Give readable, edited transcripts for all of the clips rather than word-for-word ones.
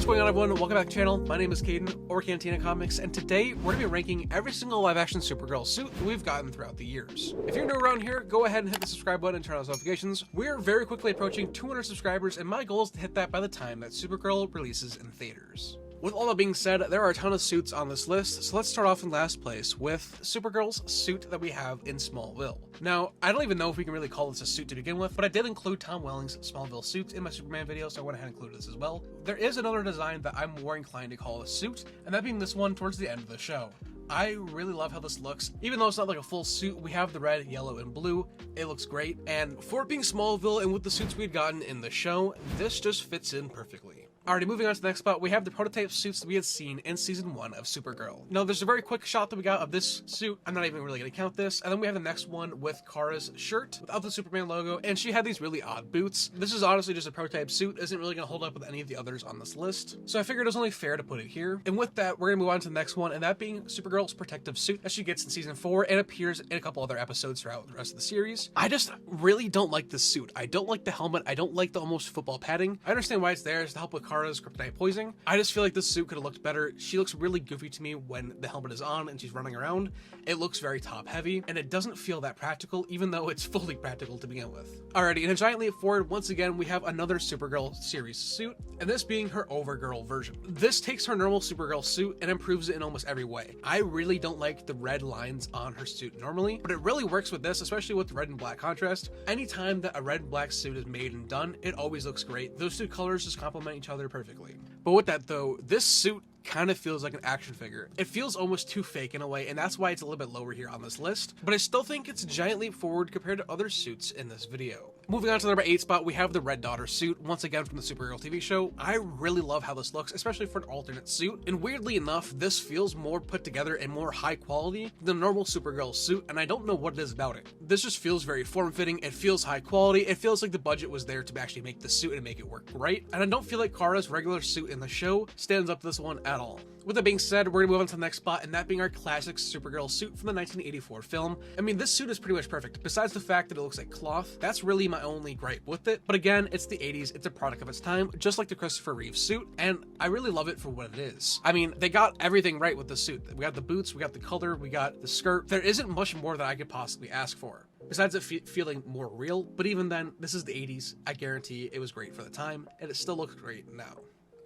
What's going on, everyone? Welcome back to the channel. My name is Caden, or Cantina Comics, and today we're going to be ranking every single live-action Supergirl suit that we've gotten throughout the years. If you're new around here, go ahead and hit the subscribe button and turn on those notifications. We're very quickly approaching 200 subscribers, and my goal is to hit that by the time that Supergirl releases in theaters. With all that being said, there are a ton of suits on this list, so let's start off in last place with Supergirl's suit that we have in Smallville. Now, I don't even know if we can really call this a suit to begin with, but I did include Tom Welling's Smallville suit in my Superman video, so I went ahead and included this as well. There is another design that I'm more inclined to call a suit, and that being this one towards the end of the show. I really love how this looks. Even though it's not like a full suit, we have the red, yellow, and blue. It looks great, and for it being Smallville and with the suits we'd gotten in the show, this just fits in perfectly. Alrighty, moving on to the next spot, we have the prototype suits that we had seen in season 1 of Supergirl. Now, there's a very quick shot that we got of this suit. I'm not even really going to count this. And then we have the next one with Kara's shirt without the Superman logo, and she had these really odd boots. This is honestly just a prototype suit. Isn't really going to hold up with any of the others on this list. So I figured it was only fair to put it here. And with that, we're going to move on to the next one, and that being Supergirl's protective suit that she gets in season 4 and appears in a couple other episodes throughout the rest of the series. I just really don't like this suit. I don't like the helmet. I don't like the almost football padding. I understand why it's there, is to help with Kara's kryptonite poisoning. I just feel like this suit could have looked better. She looks really goofy to me when the helmet is on and she's running around. It looks very top heavy, and it doesn't feel that practical, even though it's fully practical to begin with. Alrighty, in a giant leap forward, once again, we have another Supergirl series suit, and this being her Overgirl version. This takes her normal Supergirl suit and improves it in almost every way. I really don't like the red lines on her suit normally, but it really works with this, especially with the red and black contrast. Anytime that a red and black suit is made and done, it always looks great. Those two colors just complement each other perfectly. But with that though, this suit kind of feels like an action figure. It feels almost too fake in a way, and that's why it's a little bit lower here on this list, but I still think it's a giant leap forward compared to other suits in this video. Moving on to the number 8 spot, we have the Red Daughter suit, once again from the Supergirl TV show. I really love how this looks, especially for an alternate suit, and weirdly enough, this feels more put together and more high quality than the normal Supergirl suit, and I don't know what it is about it. This just feels very form-fitting, it feels high quality, it feels like the budget was there to actually make the suit and make it work right, and I don't feel like Kara's regular suit in the show stands up to this one at all. With that being said, we're gonna move on to the next spot, and that being our classic Supergirl suit from the 1984 film. I mean, this suit is pretty much perfect. Besides the fact that it looks like cloth, that's really my only gripe with it. But again, it's the 80s, it's a product of its time, just like the Christopher Reeve suit, and I really love it for what it is. I mean, they got everything right with the suit. We got the boots, we got the color, we got the skirt. There isn't much more that I could possibly ask for, besides it feeling more real. But even then, this is the 80s. I guarantee it was great for the time, and it still looks great now.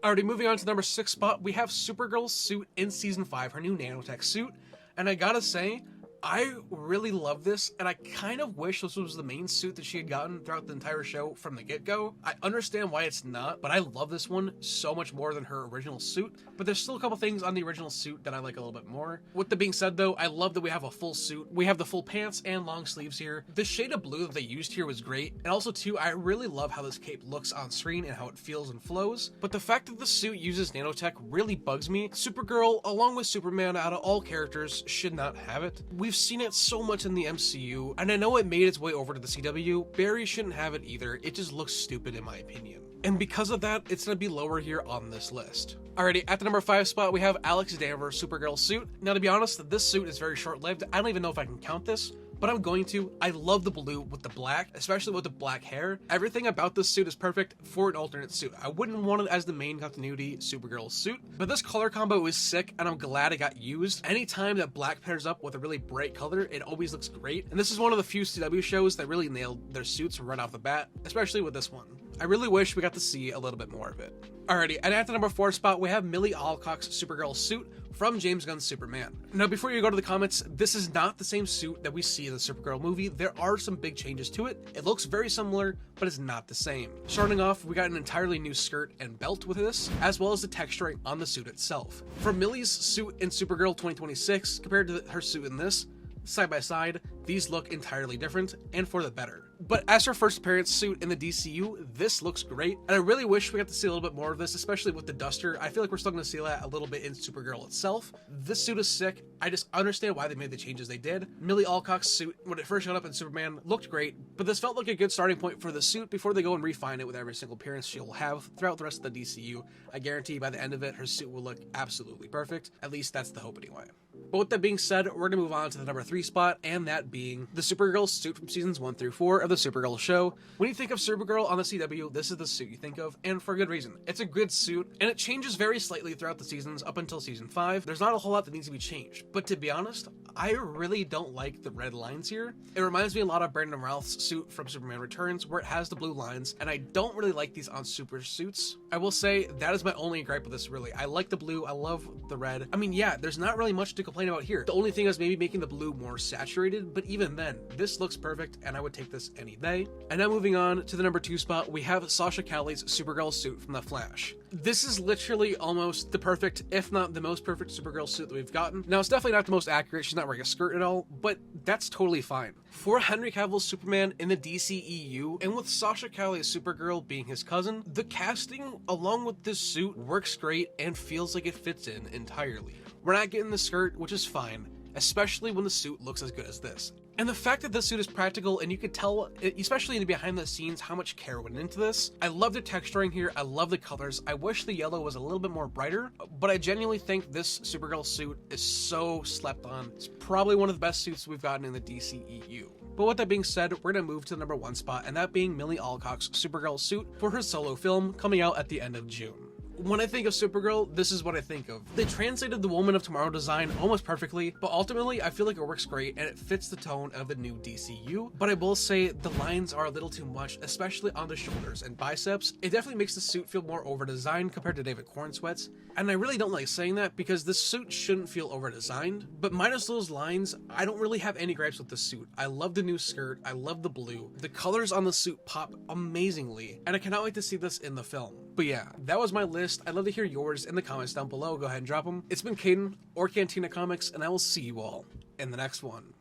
Alrighty, moving on to the number 6 spot, we have Supergirl's suit in season 5, her new nanotech suit, and I gotta say, I really love this, and I kind of wish this was the main suit that she had gotten throughout the entire show from the get-go. I understand why it's not, but I love this one so much more than her original suit, but there's still a couple things on the original suit that I like a little bit more. With that being said though, I love that we have a full suit. We have the full pants and long sleeves here. The shade of blue that they used here was great, and also too, I really love how this cape looks on screen and how it feels and flows, but the fact that the suit uses nanotech really bugs me. Supergirl, along with Superman, out of all characters, should not have it. We've seen it so much in the MCU, and I know it made its way over to the CW. Barry shouldn't have it either. It just looks stupid in my opinion. And because of that, it's gonna be lower here on this list. Alrighty, at the number 5 spot, we have Alex Danvers' Supergirl suit. Now, to be honest, this suit is very short-lived. I don't even know if I can count this, but I'm going to. I love the blue with the black, especially with the black hair. Everything about this suit is perfect for an alternate suit. I wouldn't want it as the main continuity Supergirl suit, but this color combo is sick, and I'm glad it got used. Anytime that black pairs up with a really bright color, it always looks great, and this is one of the few CW shows that really nailed their suits right off the bat, especially with this one. I really wish we got to see a little bit more of it. Alrighty, and at the number 4 spot, we have Milly Alcock's Supergirl suit from James Gunn's Superman. Now, before you go to the comments, this is not the same suit that we see in the Supergirl movie. There are some big changes to it. It looks very similar, but it's not the same. Starting off, we got an entirely new skirt and belt with this, as well as the texturing on the suit itself. From Milly's suit in Supergirl 2026 compared to her suit in this, side by side, these look entirely different, and for the better. But as her first appearance suit in the DCU, this looks great, and I really wish we got to see a little bit more of this, especially with the duster. I feel like we're still going to see that a little bit in Supergirl itself. This suit is sick. I just understand why they made the changes they did. Milly Alcock's suit, when it first showed up in Superman, looked great, but this felt like a good starting point for the suit before they go and refine it with every single appearance she'll have throughout the rest of the DCU. I guarantee by the end of it, her suit will look absolutely perfect. At least that's the hope anyway. But with that being said, we're gonna move on to the number 3 spot, and that being the Supergirl suit from seasons 1 through 4 of the Supergirl show. When you think of Supergirl on the CW, this is the suit you think of, and for a good reason. It's a good suit, and it changes very slightly throughout the seasons up until season 5. There's not a whole lot that needs to be changed, but to be honest, I really don't like the red lines here. It reminds me a lot of Brandon Routh's suit from Superman Returns, where it has the blue lines, and I don't really like these on super suits. I will say that is my only gripe with this, really. I like the blue, I love the red. I mean, yeah, there's not really much to complain about here. The only thing is maybe making the blue more saturated, but even then, this looks perfect, and I would take this any day. And now moving on to the number 2 spot, we have Sasha Calle's Supergirl suit from The Flash. This is literally almost the perfect, if not the most perfect Supergirl suit that we've gotten. Now, it's definitely not the most accurate, she's not wearing a skirt at all, but that's totally fine. For Henry Cavill's Superman in the DCEU, and with Sasha Calle's Supergirl being his cousin, the casting along with this suit works great and feels like it fits in entirely. We're not getting the skirt, which is fine, especially when the suit looks as good as this. And the fact that this suit is practical, and you could tell, especially in the behind the scenes, how much care went into this. I love the texturing here, I love the colors, I wish the yellow was a little bit more brighter, but I genuinely think this Supergirl suit is so slept on. It's probably one of the best suits we've gotten in the DCEU. But with that being said, we're gonna move to the number 1 spot, and that being Milly Alcock's Supergirl suit for her solo film coming out at the end of June. When I think of Supergirl, this is what I think of. They translated the Woman of Tomorrow design almost perfectly, but ultimately I feel like it works great and it fits the tone of the new DCU. But I will say the lines are a little too much, especially on the shoulders and biceps. It definitely makes the suit feel more over-designed compared to David Cornsweat's, and I really don't like saying that because this suit shouldn't feel over-designed, but minus those lines, I don't really have any gripes with the suit. I love the new skirt, I love the blue, the colors on the suit pop amazingly, and I cannot wait to see this in the film. But yeah, that was my list. I'd love to hear yours in the comments down below. Go ahead and drop them. It's been Caden, or Cantina Comics, and I will see you all in the next one.